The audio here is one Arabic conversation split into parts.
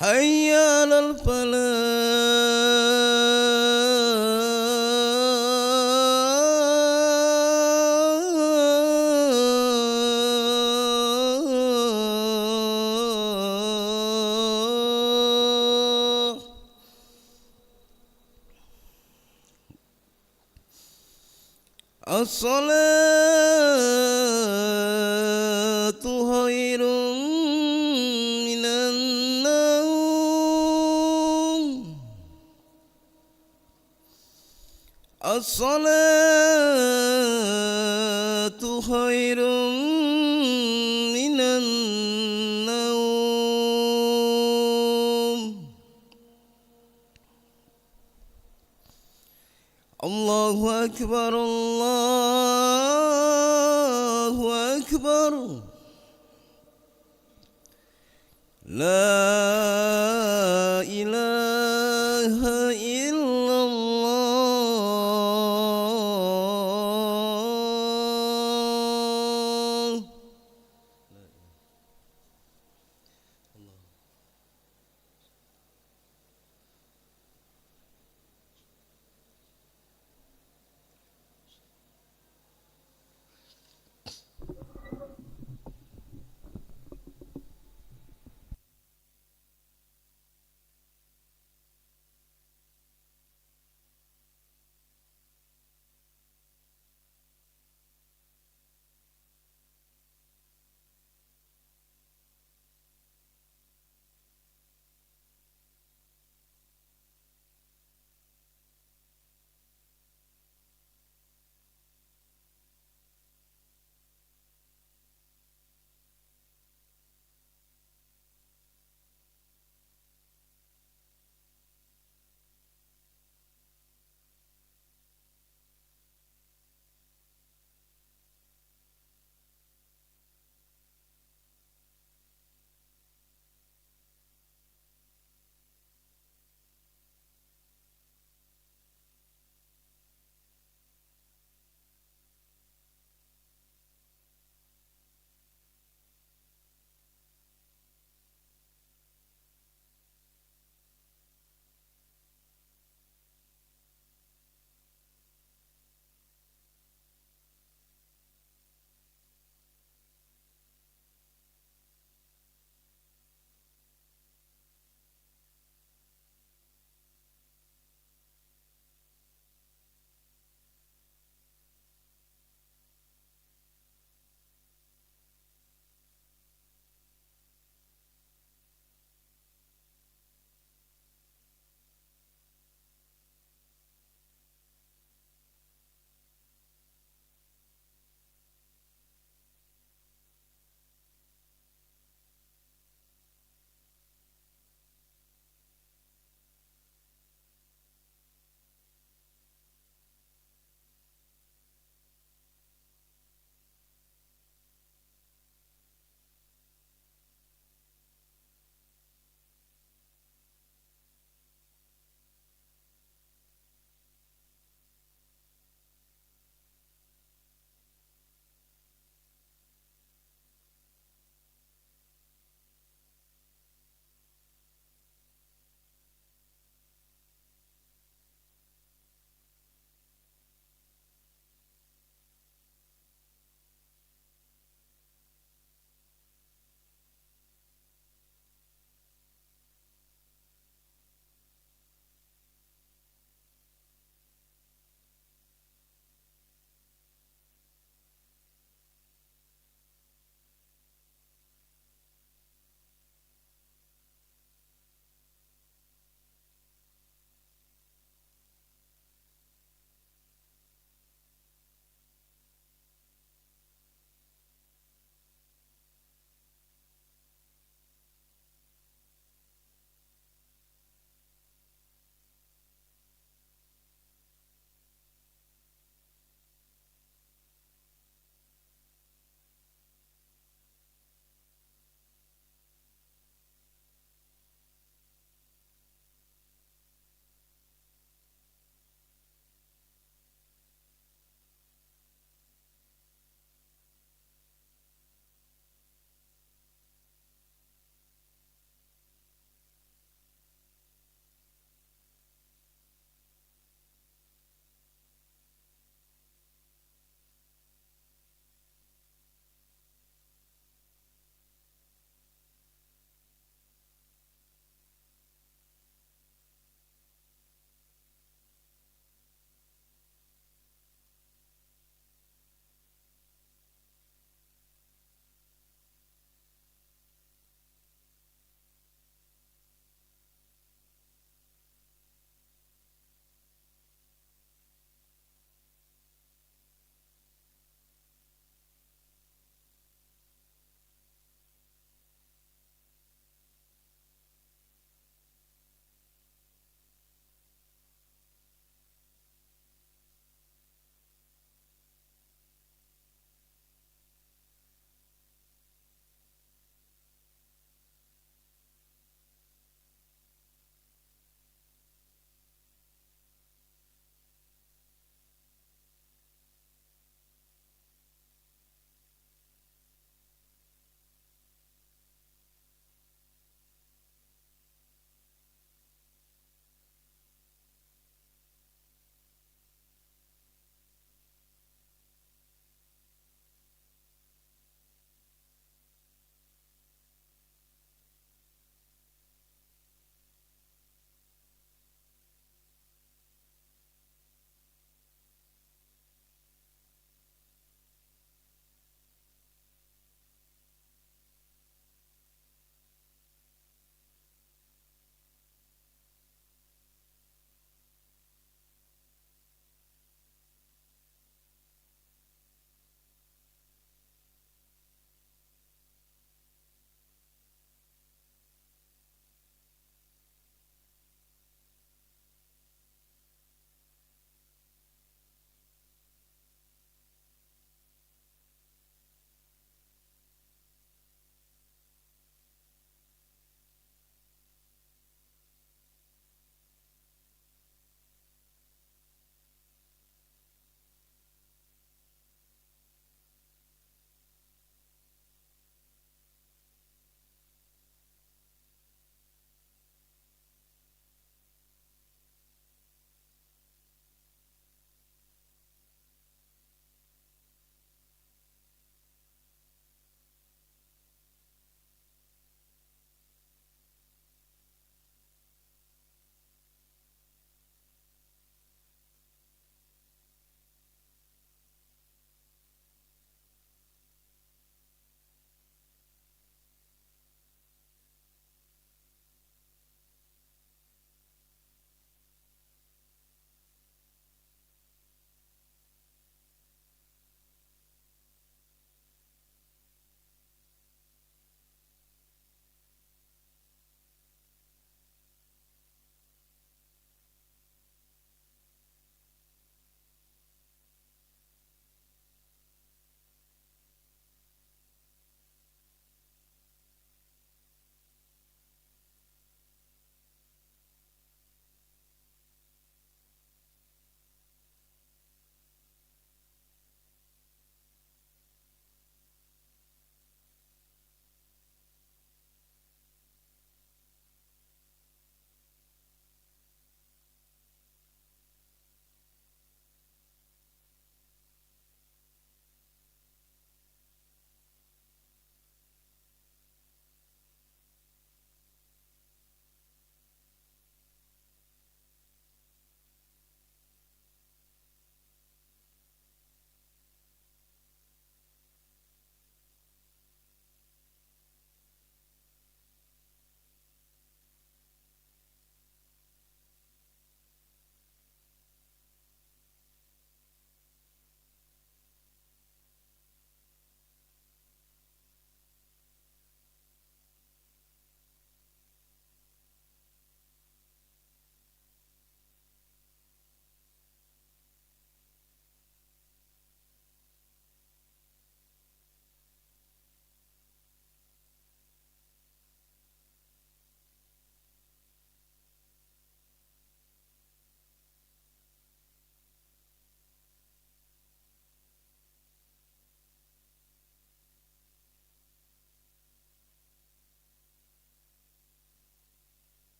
حي على الفلاح. الصلاة خير من النوم. الصلاة خير من النوم. الله أكبر الله أكبر. لا إله إلا الله.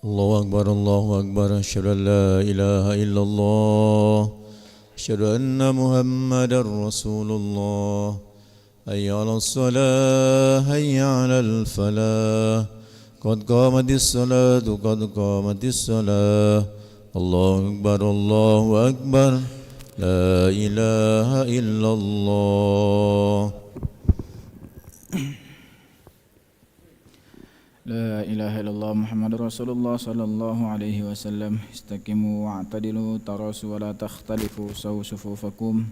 الله أكبر الله أكبر أشهد أن لا إله إلا الله أشهد أن محمدا رسول الله حي على الصلاة حي على الفلاح قد قامت الصلاة قد قامت الصلاة الله أكبر الله أكبر لا إله إلا الله لا إله إلا الله محمد رسول الله صلى الله عليه وسلم استقيموا واعتدلوا تراصوا ولا تختلفوا سووا صفوفكم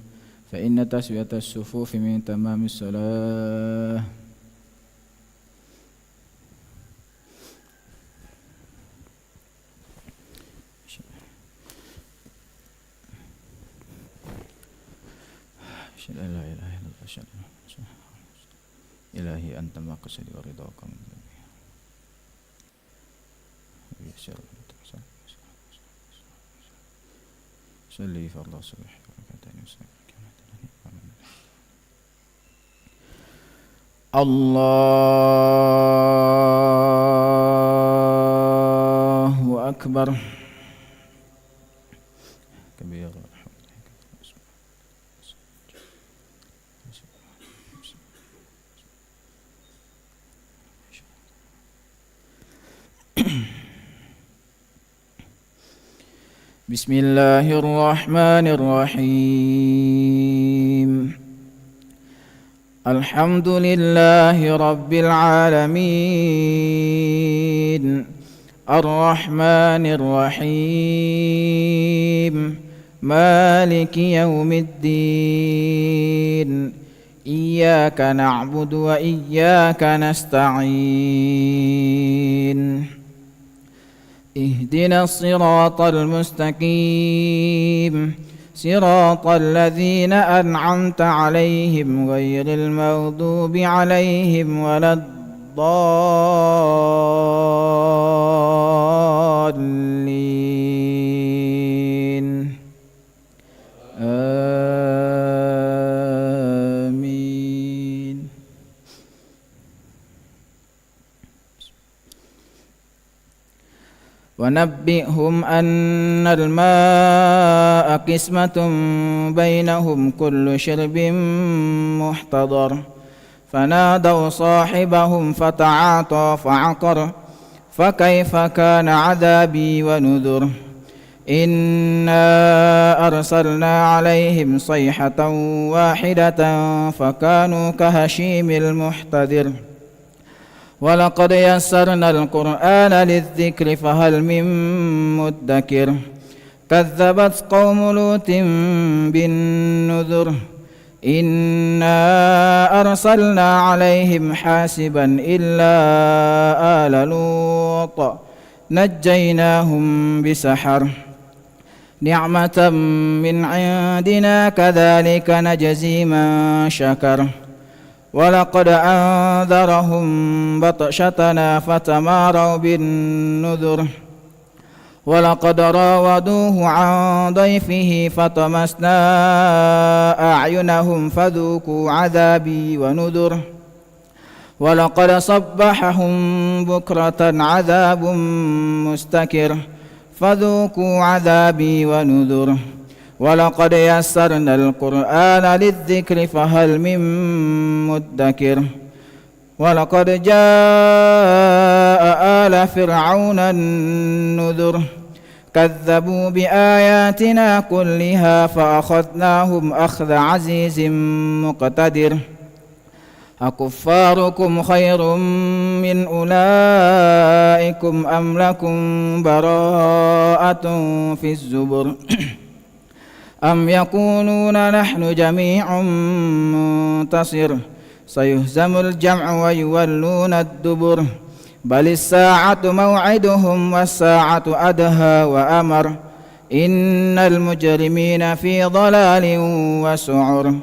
فإن تسوية الصفوف من تمام الصلاة أشهد أن لا إله إلا الله أشهد إلهي أنت مقصدي ورضاك من صلي فرض الصبح ركعتين الله أكبر كبير بسم الله الرحمن الرحيم الحمد لله رب العالمين الرحمن الرحيم مالك يوم الدين إياك نعبد وإياك نستعين اهدنا الصراط المستقيم صراط الذين أنعمت عليهم غير المغضوب عليهم ولا الضالين آمين ونبئهم أن الماء قسمة بينهم كل شرب محتضر فنادوا صاحبهم فتعاطى فعقر فكيف كان عذابي ونذر إنا أرسلنا عليهم صيحة واحدة فكانوا كهشيم المحتضر ولقد يسرنا القرآن للذكر فهل من مدكر كذبت قوم لوط بالنذر إنا أرسلنا عليهم حاسبا إلا آل لوط نجيناهم بسحر نعمة من عندنا كذلك نجزي من شكر ولقد أنذرهم بطشتنا فتماروا بالنذر ولقد راودوه عن ضيفه فطمسنا أعينهم فذوقوا عذابي ونذر ولقد صبحهم بكرة عذاب مستكر فذوقوا عذابي ونذر ولقد يسرنا القرآن للذكر فهل من مدكر ولقد جاء آل فرعون النذر كذبوا بآياتنا كلها فأخذناهم أخذ عزيز مقتدر أكفاركم خير من أولئكم أم لكم براءة في الزبر أم يقولون نحن جميع منتصر سيهزم الجمع ويولون الدبر بل الساعة موعدهم والساعة أدهى وأمر إن المجرمين في ضلال وسعر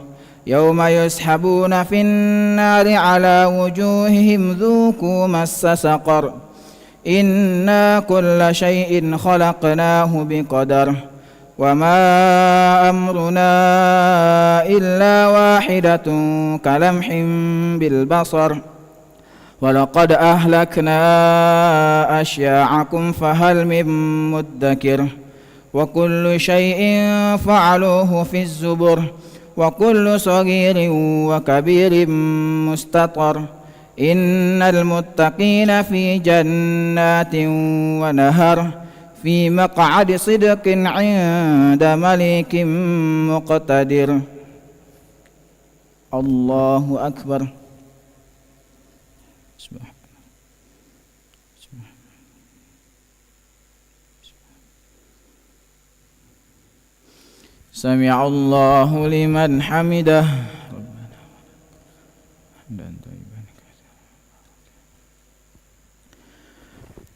يوم يسحبون في النار على وجوههم ذوقوا مس سقر إنا كل شيء خلقناه بقدر وما أمرنا إلا واحدة كلمح بالبصر ولقد أهلكنا أشياعكم فهل من مدكر وكل شيء فعلوه في الزبر وكل صغير وكبير مستطر إن المتقين في جنات ونهر في مقعد صدق عند مليك مقتدر. الله أكبر. سمع الله لمن حمده.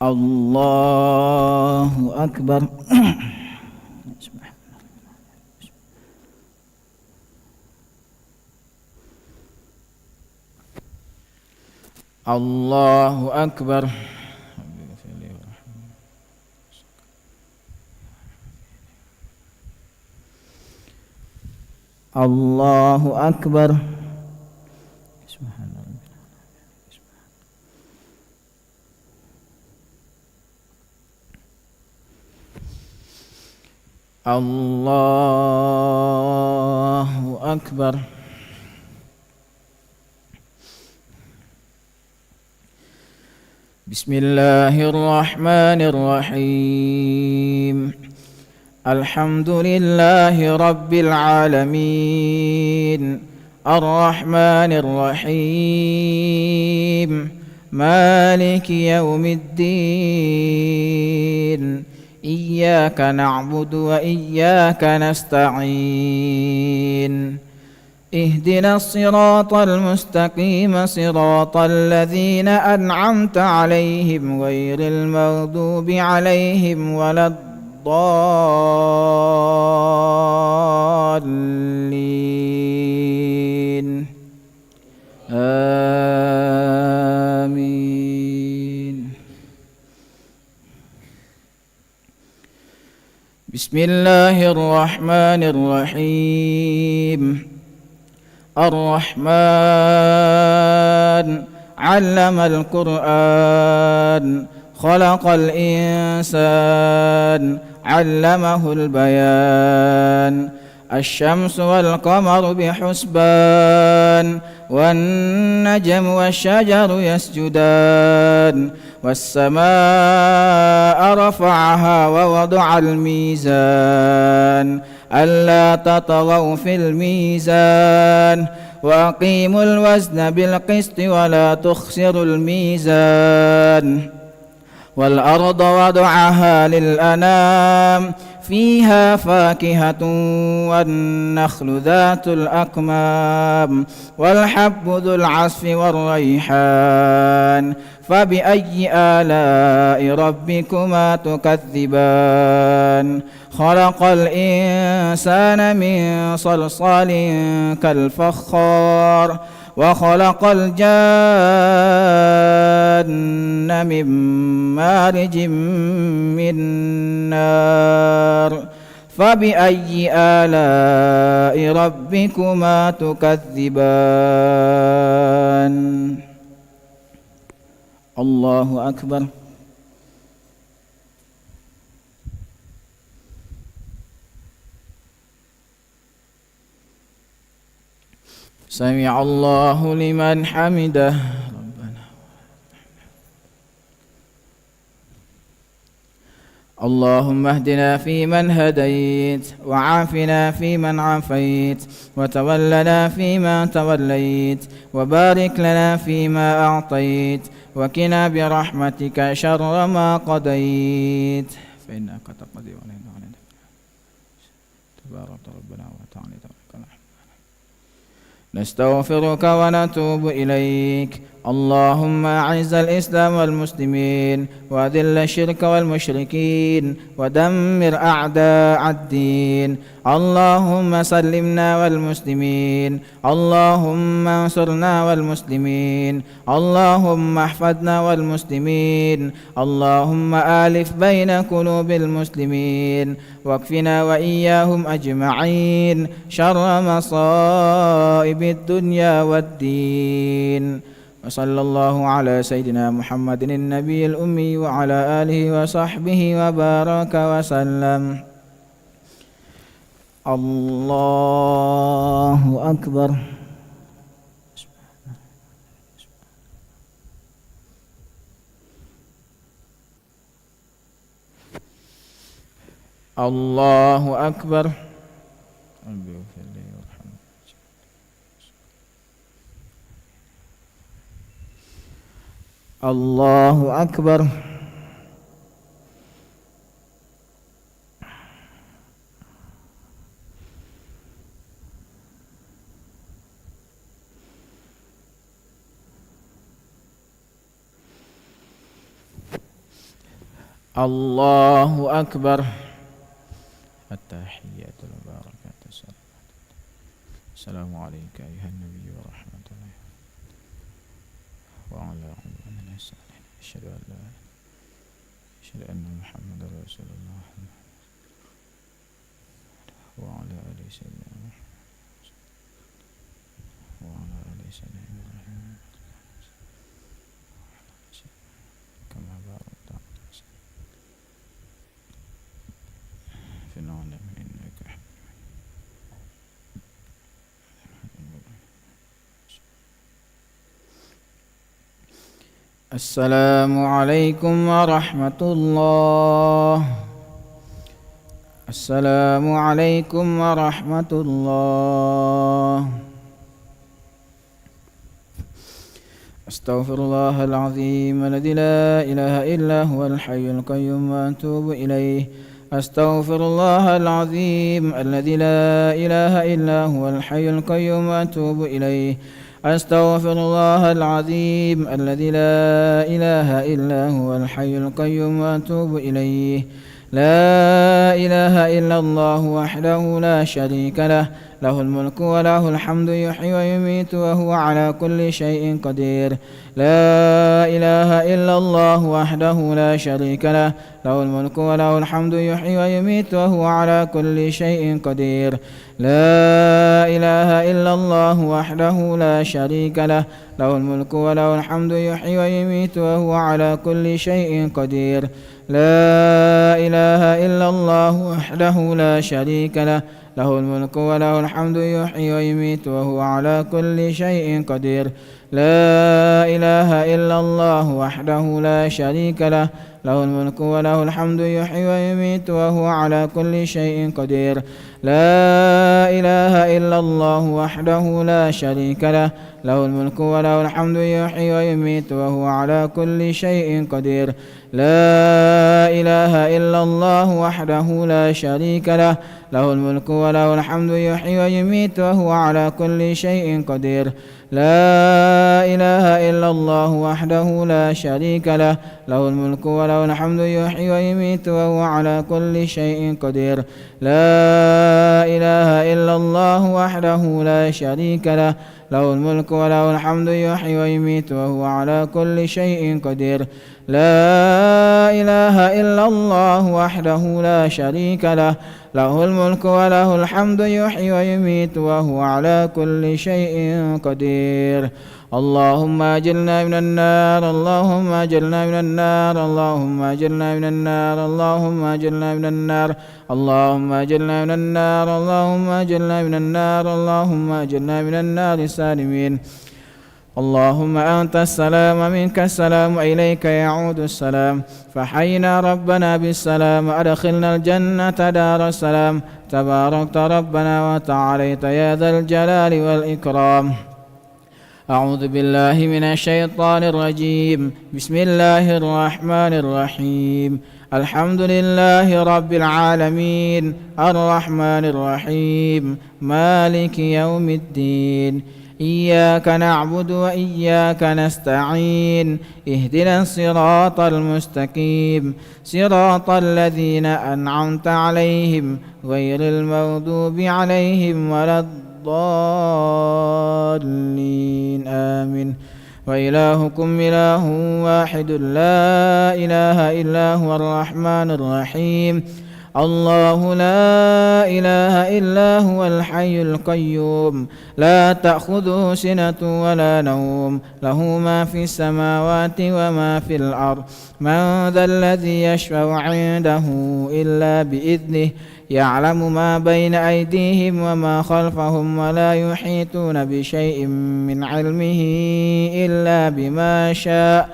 الله أكبر. الله أكبر. الله أكبر. الله أكبر. بسم الله الرحمن الرحيم. الحمد لله رب العالمين الرحمن الرحيم مالك يوم الدين إياك نعبد وإياك نستعين اهدنا الصراط المستقيم صراط الذين أنعمت عليهم غير المغضوب عليهم ولا الضالين آمين. بسم الله الرحمن الرحيم. الرحمن علم القرآن خلق الإنسان علمه البيان الشمس والقمر بحسبان والنجم والشجر يسجدان والسماء رفعها ووضع الميزان ألا تطغوا في الميزان وأقيموا الوزن بالقسط ولا تخسروا الميزان والأرض وضعها للأنام فيها فاكهة والنخل ذات الأكمام والحب ذو العصف والريحان فبأي آلاء ربكما تكذبان خلق الإنسان من صلصال كالفخار وخلق الجان من مارج من نار فبأي آلاء ربكما تكذبان. الله أكبر. سمع الله لمن حمده. اللهم اهدنا فيمن هديت وعافنا فيمن عافيت وتولنا فيما توليت وبارك لنا فيما أعطيت وقنا برحمتك شر ما قضيت فإنك تقضي ولا يقضى عليك تبارك ربنا وتعالى نستغفرك ونتوب إليك. اللهم أعز الإسلام والمسلمين وأذل الشرك والمشركين ودمر أعداء الدين. اللهم سلمنا والمسلمين. اللهم انصرنا والمسلمين. اللهم احفظنا والمسلمين. اللهم آلف بين قلوب المسلمين واكفنا وإياهم أجمعين شر مصائب الدنيا والدين. وصلى الله على سيدنا محمد النبي الأمي وعلى آله وصحبه وبارك وسلم. الله أكبر. الله أكبر. الله أكبر. الله أكبر. التحيات المباركات السلام عليك أيها النبي ورحمة الله وعلى عبادنا الصالحين. أشهد أن محمدا رسول الله وعلى آل سيدنا محمد وعلى آل سيدنا إبراهيم كما باركت في العالمين إنك حميد مجيد. السلام عليكم ورحمة الله. السلام عليكم ورحمة الله. أستغفر الله العظيم الذي لا إله إلا هو الحي القيوم وأتوب إليه. أستغفر الله العظيم الذي لا إله إلا هو الحي القيوم وأتوب إليه. أستغفر الله العظيم الذي لا إله إلا هو الحي القيوم وأتوب إليه. لا إله إلا الله وحده لا شريك له، له الملك وله الحمد يحيي ويميت وهو على كل شيء قدير. لا إله إلا الله وحده لا شريك له، له الملك وله الحمد يحيي ويميت وهو على كل شيء قدير. لا إله إلا الله وحده لا شريك له، له الملك وله الحمد يحيي ويميت وهو على كل شيء قدير. لا إله إلا الله وحده لا شريك له، له الملك وله الحمد يحيي ويميت وهو على كل شيء قدير. لا إله إلا الله وحده لا شريك له، له الملك وله الحمد يحيي ويميت وهو على كل شيء قدير. لا إله إلا الله وحده لا شريك له، له الملك وله الحمد يحيي ويميت وهو على كل شيء قدير. لا إله إلا الله وحده لا شريك له، له الملك وله الحمد يحيي ويميت وهو على كل شيء قدير. لا إله إلا الله وحده لا شريك له، له الملك وله الحمد يحيي ويميت وهو على كل شيء قدير. لا إله إلا الله وحده لا شريك له، له الملك وله الحمد يحيي ويميت وهو على كل شيء قدير. لا إله إلا الله وحده لا شريك له، له الملك وله الحمد يحيي ويميت وهو على كل شيء قدير. اللهم أجرنا من النار، اللهم أجرنا من النار، اللهم أجرنا من النار، اللهم أجرنا من النار، اللهم أجرنا من النار، اللهم أجرنا من النار، اللهم أجرنا من النار سالمين. اللهم أنت السلام منك السلام إليك يعود السلام، فحينا ربنا بالسلام، أدخلنا الجنة دار السلام. تباركت ربنا وتعاليت يا ذا الجلال والإكرام. أعوذ بالله من الشيطان الرجيم. بسم الله الرحمن الرحيم. الحمد لله رب العالمين، الرحمن الرحيم، مالك يوم الدين. إياك نعبد وإياك نستعين، اهدنا الصراط المستقيم، صراط الذين أنعمت عليهم غير المغضوب عليهم ولا الضالين. آمين. وإلهكم إله واحد لا إله إلا هو الرحمن الرحيم. الله لا إله إلا هو الحي القيوم لا تأخذه سنة ولا نوم له ما في السماوات وما في الأرض من ذا الذي يشفع عنده إلا بإذنه يعلم ما بين أيديهم وما خلفهم ولا يحيطون بشيء من علمه إلا بما شاء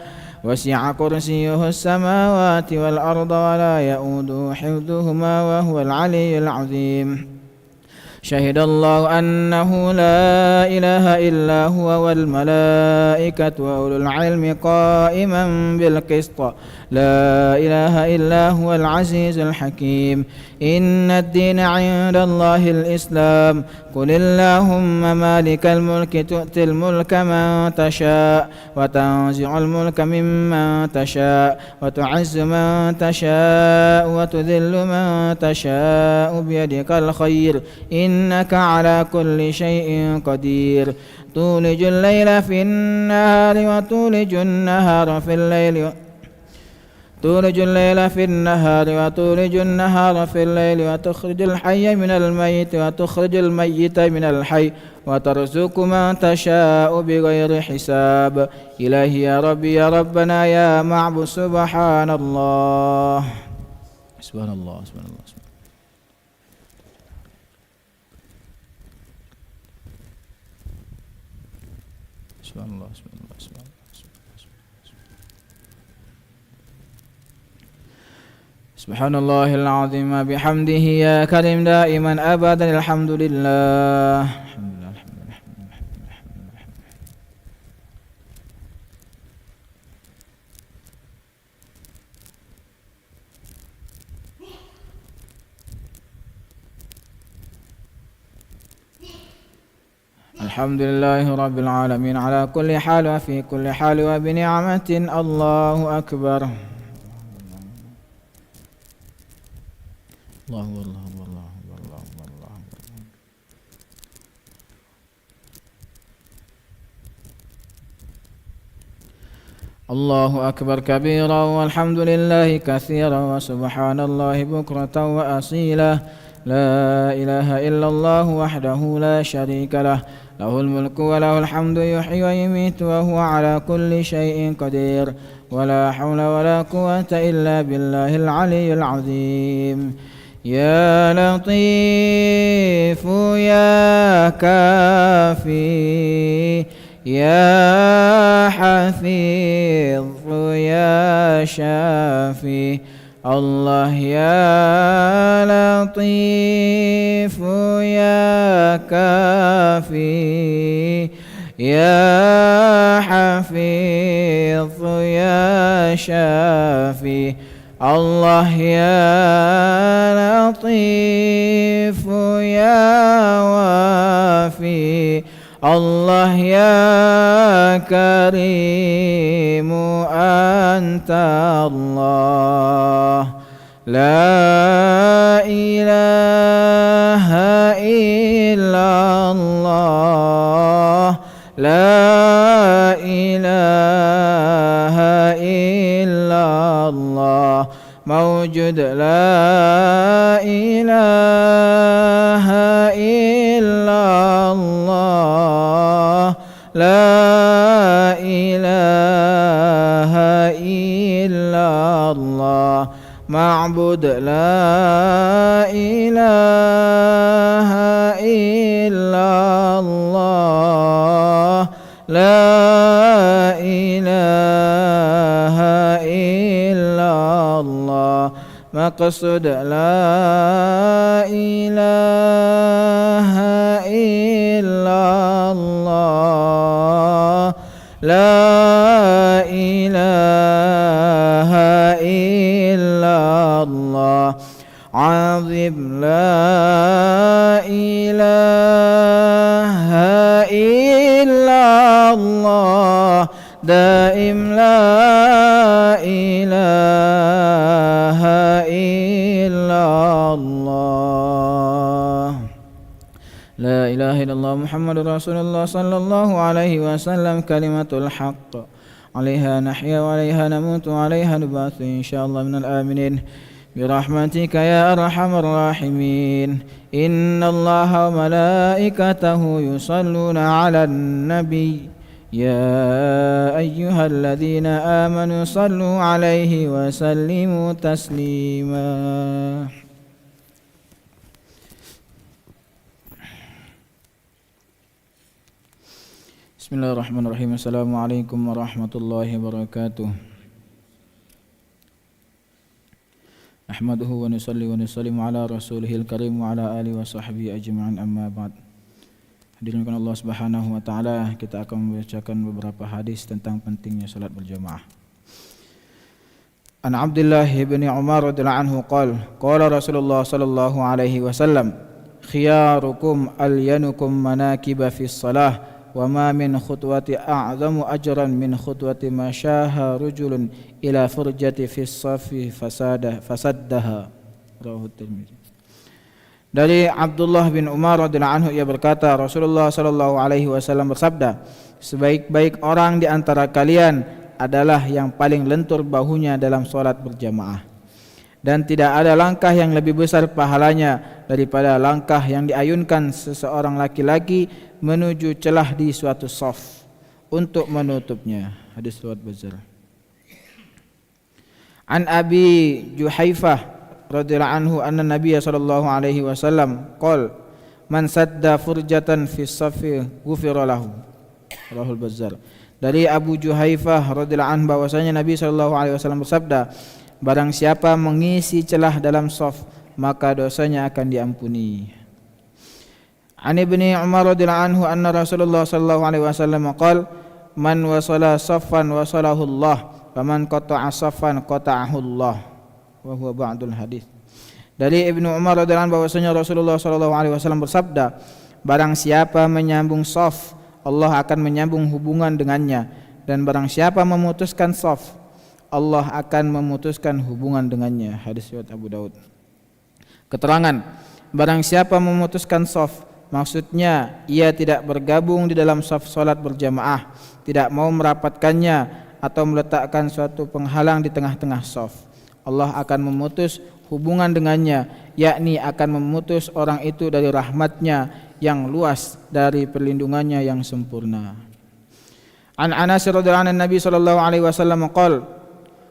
وسع كرسيه السماوات والأرض ولا يؤوده حفظهما وهو العلي العظيم شهد الله أنه لا إله إلا هو والملائكة وأولو العلم قائما بالقسط لا إله إلا هو العزيز الحكيم إن الدين عند الله الإسلام قل اللهم مالك الملك تؤتي الملك من تشاء وتنزع الملك ممن تشاء وتعز من تشاء وتذل من تشاء بيدك الخير إنك على كل شيء قدير تولج الليل في النهار وتولج النهار في الليل تولج الليل في النهار وتولج النهار في الليل وتخرج الحي من الميت وتخرج الميت من الحي وترزق من تشاء بغير حساب إلهي يا ربي يا ربنا يا معبود سبحان الله سبحان الله سبحان الله سبحان الله سبحان الله سبحان الله سبحان الله العظيم بحمده يا كريم دائما أبدا الحمد لله الحمد لله رب العالمين على كل حال وفي كل حال وبنعمة الله أكبر الله الله الله الله الله الله أكبر كبيرا والحمد لله كثيرا وسبحان الله بكرة وأصيلا لا إله إلا الله وحده لا شريك له له الملك وله الحمد يحيي ويميت وهو على كل شيء قدير ولا حول ولا قوة إلا بالله العلي العظيم يا لطيف يا كافي يا حفيظ يا شافي الله يا لطيف يا كافي يا حفيظ يا شافي الله يا لطيف يا وافي الله يا كريم أنت الله لا إله إلا الله لا إله إلا الله موجود لا إله إلا الله لا إله إلا الله معبود لا إله إلا الله لا إله إلا الله مقصود لا إله إلا الله لا إله إلا الله عظيم لا إله إلا الله دائم لا إله إلا الله لا إله إلا الله محمد رسول الله صلى الله عليه وسلم كلمة الحق عليها نحيا وعليها نموت وعليها نبعث إن شاء الله من الآمنين برحمتك يا أرحم الراحمين. إن الله وملائكته يصلون على النبي يا أيها الذين آمنوا صلوا عليه وسلموا تسليما. Bismillahirrahmanirrahim. Assalamualaikum warahmatullahi wabarakatuh. Ahmaduhu wa nusalli wa nusallimu ala rasulihil karim wa ala alihi wa sahbihi ajma'in, amma ba'd. Hadirin Allah Subhanahu wa taala, kita akan membacakan beberapa hadis tentang pentingnya salat berjamaah. An Abdullah bin Umar radhiyallahu anhu qala Rasulullah sallallahu alaihi wasallam, khiyarukum alyanukum manakiba fis salah wa ma min khutwati a'zamu ajran min khutwati ma syaha rajulun ila furjati fis safi fasaddaha. Rawahu Tirmidzi. Dari Abdullah bin Umar radhiyallahu anhu, ia berkata, Rasulullah sallallahu alaihi wasallam bersabda, sebaik-baik orang di antara kalian adalah yang paling lentur bahunya dalam salat berjamaah, dan tidak ada langkah yang lebih besar pahalanya daripada langkah yang diayunkan seseorang laki-laki menuju celah di suatu shaf untuk menutupnya. Hadis riwayat Bazzar. An Abi Juhaifah radhiyallahu anhu anna Nabiy sallallahu alaihi wasallam qala man sadda furjatan fi shaffi ghufira lahu. Rahul Bazzar. Dari Abu Juhaifah radhiyallahu anhu bahwasanya Nabi sallallahu alaihi wasallam bersabda, barang siapa mengisi celah dalam shaf, maka dosanya akan diampuni. An Ibni Umar radhiyallahu anhu anna Rasulullah sallallahu alaihi wasallam qala man wasala saffan wasalahu Allah wa man qata'a saffan qata'ahu Allah. Wa huwa ba'dul hadis. Dari Ibnu Umar radhiyallahu anhu bahwasanya Rasulullah sallallahu alaihi wasallam bersabda, barang siapa menyambung shaf, Allah akan menyambung hubungan dengannya, dan barang siapa memutuskan shaf, Allah akan memutuskan hubungan dengannya. Hadis riwayat Abu Daud. Keterangan, barang siapa memutuskan shaf, maksudnya ia tidak bergabung di dalam shaf salat berjamaah, tidak mau merapatkannya atau meletakkan suatu penghalang di tengah-tengah shaf. Allah akan memutus hubungan dengannya, yakni akan memutus orang itu dari rahmatnya yang luas, dari perlindungannya yang sempurna. An Anas radhiyallahu anhu Nabi sallallahu alaihi wasallam qala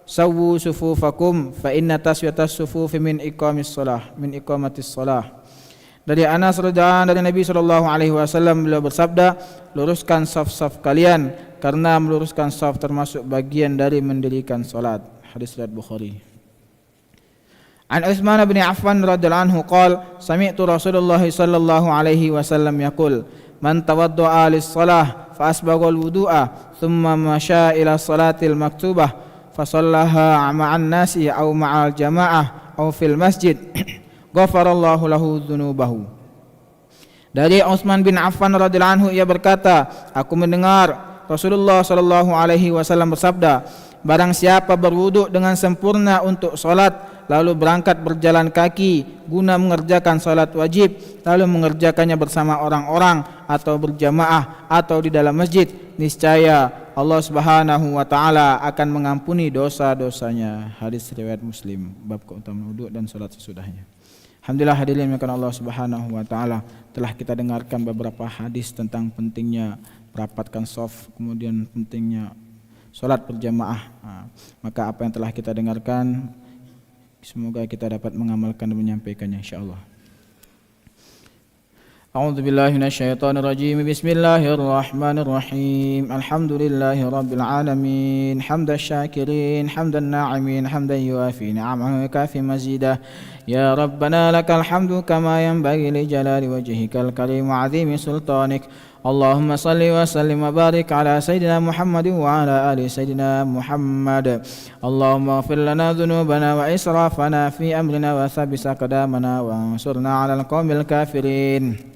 sawwu sufufakum fa inna taswiyatas sufufi min iqamatis shalah. Dari Anas radhiyallahu anhu dari Nabi sallallahu alaihi wasallam, beliau bersabda, luruskan saf-saf kalian, karena meluruskan saf termasuk bagian dari mendirikan salat. Hadis riwayat Bukhari. An Utsman bin Affan radhiyallahu anhu qala sami'tu Rasulullah sallallahu alaihi wasallam yaqul man tawadda'a lis-shalah fa asbagha al-wudu'a thumma masya ila salatil maktubah fa shallaha ma'an nasi aw ma'al jamaah aw fil masjid ghafarallahu lahu dzunubahu. Dari Utsman bin Affan radhiyallahu anhu, ia berkata, aku mendengar Rasulullah sallallahu alaihi wasallam bersabda, barang siapa berwudu dengan sempurna untuk salat, lalu berangkat berjalan kaki guna mengerjakan salat wajib, lalu mengerjakannya bersama orang-orang atau berjamaah atau di dalam masjid, niscaya Allah Subhanahu wa taala akan mengampuni dosa-dosanya. Hadis riwayat Muslim, bab keutamaan wudu dan salat sesudahnya. Alhamdulillah, hadirin yang dimuliakan Allah Subhanahu wa taala, telah kita dengarkan beberapa hadis tentang pentingnya merapatkan shaf, kemudian pentingnya salat berjamaah. Maka apa yang telah kita dengarkan, semoga kita dapat mengamalkan dan menyampaikannya insyaallah. A'udzu billahi minasyaitonir rajim. Bismillahirrahmanirrahim. Alhamdulillahi rabbil alamin. Hamdasy syakirin, hamdan na'imin, hamdan yuafi ni'amahu wa kafi mazidah. Ya Rabbana lakal hamdu kama yanbaghi li jalali wajhikal karim wa 'azimi sultanik. Allahumma salli wa sallim wa barik ala Sayyidina Muhammadin wa ala ali Sayyidina Muhammad. Allahumma ighfir lana dhunubana wa israfana fi amrina wa thabbit aqdamana wa ansurna ala al-qaumil kafirin.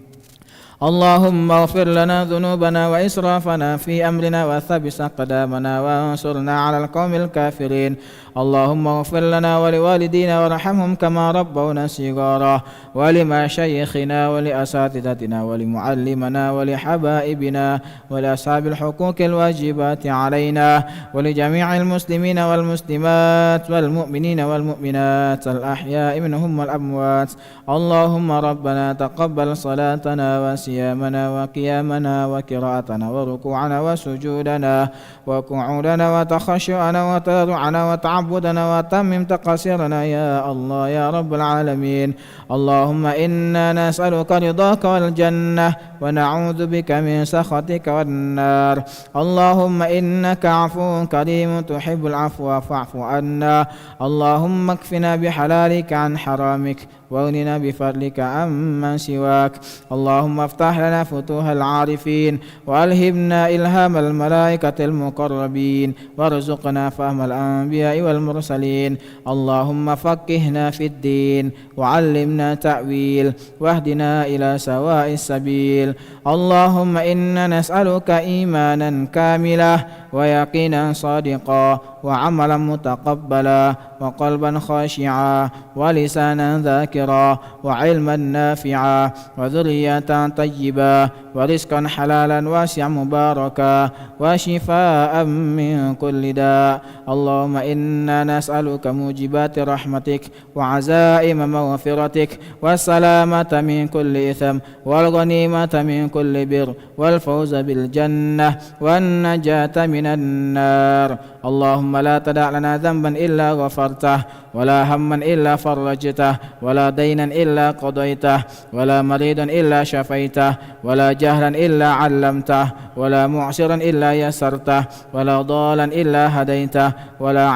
اللهم اغفر لنا ذنوبنا وإسرافنا في أمرنا وثبت أقدامنا وانصرنا على القوم الكافرين. اللهم اغفر لنا ولوالدينا وارحمهم كما ربونا صغارا، ولمشايخنا ولأساتذتنا ولمعلمنا ولحبائبنا ولأصحاب الحقوق الواجبات علينا، ولجميع المسلمين والمسلمات والمؤمنين والمؤمنات الأحياء منهم والأموات. اللهم ربنا تقبل صلاتنا وصيامنا وقيامنا وقراءتنا وركوعنا وسجودنا وقعودنا وتخشعنا وتضرعنا وتعبدنا وتمم تقصيرنا يا الله يا رب العالمين. اللهم إنا نسألك رضاك والجنة ونعوذ بك من سخطك والنار. اللهم إنك عفو كريم تحب العفو فاعف عنا. اللهم اكفنا بحلالك عن حرامك واغننا بفضلك عمن سواك. اللهم افتح لنا فتوح العارفين وألهمنا إلهام الملائكة المقربين وارزقنا فهم الأنبياء والمرسلين. اللهم فقهنا في الدين وعلمنا تأويل واهدنا إلى سواء السبيل. اللهم إنا نسألك إيمانا كاملا ويقينا صادقا وعملا متقبلا وقلبا خاشعا ولسانا ذاكرا وعلما نافعا وذرية طيبة ورزقا حلالا واسعا مباركا وشفاء من كل داء. اللهم إنا نسألك موجبات رحمتك وعزائم مغفرتك والسلامة من كل إثم والغنيمة من كل بر والفوز بالجنة والنجاة من النار. اللهم لا تدع لنا ذنبا إلا غفرته ولا هما إلا فرجته ولا دينا إلا قضيته ولا مريضا إلا شفيته ولا جهلا إلا علمته ولا معسرا إلا يسرته ولا ضالا إلا هديته ولا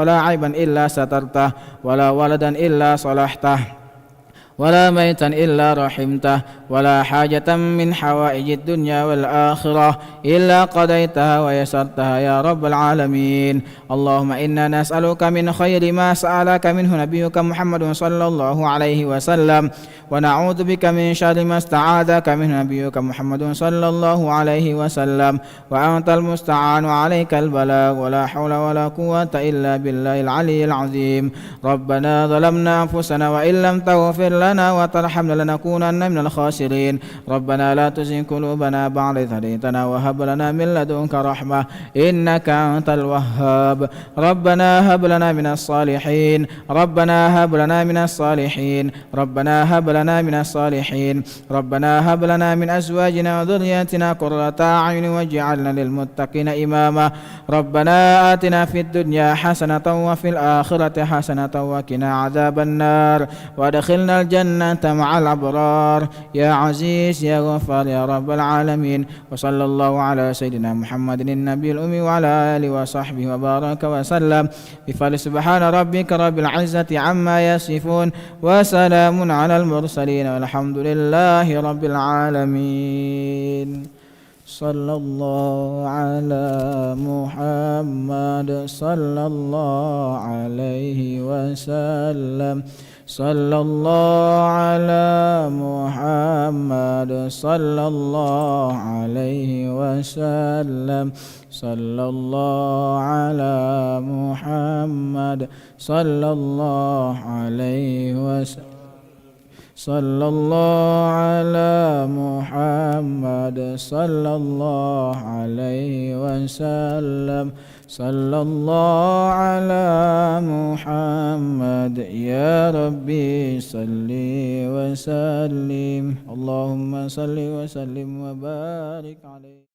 عيبا إلا سترته ولا ولدا إلا صلحته ولا ميتا إلا رحمته ولا حاجة من حوائج الدنيا والآخرة إلا قضيتها ويسرتها يا رب العالمين. اللهم إنا نسألك من خير ما سألك منه نبيك محمد صلى الله عليه وسلم ونعوذ بك من شر ما استعاذك منه نبيك محمد صلى الله عليه وسلم وأنت المستعان وعليك البلاغ ولا حول ولا قوة إلا بالله العلي العظيم. ربنا ظلمنا أنفسنا وإن لم تغفر لنا وترحمنا لنكونن من الخاسرين. ربنا لا تزغ قلوبنا بعد إذ هديتنا وهب لنا من لدنك رحمة إنك أنت الوهاب. ربنا هب لنا من الصالحين ربنا هب لنا من الصالحين ربنا هب لنا من الصالحين ربنا هب لنا من أزواجنا وذرياتنا قرة أعين واجعلنا للمتقين إماما. ربنا آتنا في الدنيا حسنة وفي الآخرة حسنة وقنا عذاب النار وادخلنا الجنة مع الأبرار يا عزيز يا غفار يا رب العالمين. وصلى الله على سيدنا محمد النبي الأمي وعلى آله وصحبه وبارك وسلم بفضل سبحان ربك رب العزة عما يصفون وسلام على المرسلين والحمد لله رب العالمين. صلى الله على محمد صلى الله عليه وسلم صلى الله على محمد صلى الله عليه وسلم صلى الله على محمد صلى الله عليه وسلم صلى الله على محمد صلى الله عليه وسلم صلى الله على محمد يا ربي صل وسلم. اللهم صل وسلم وبارك عليه.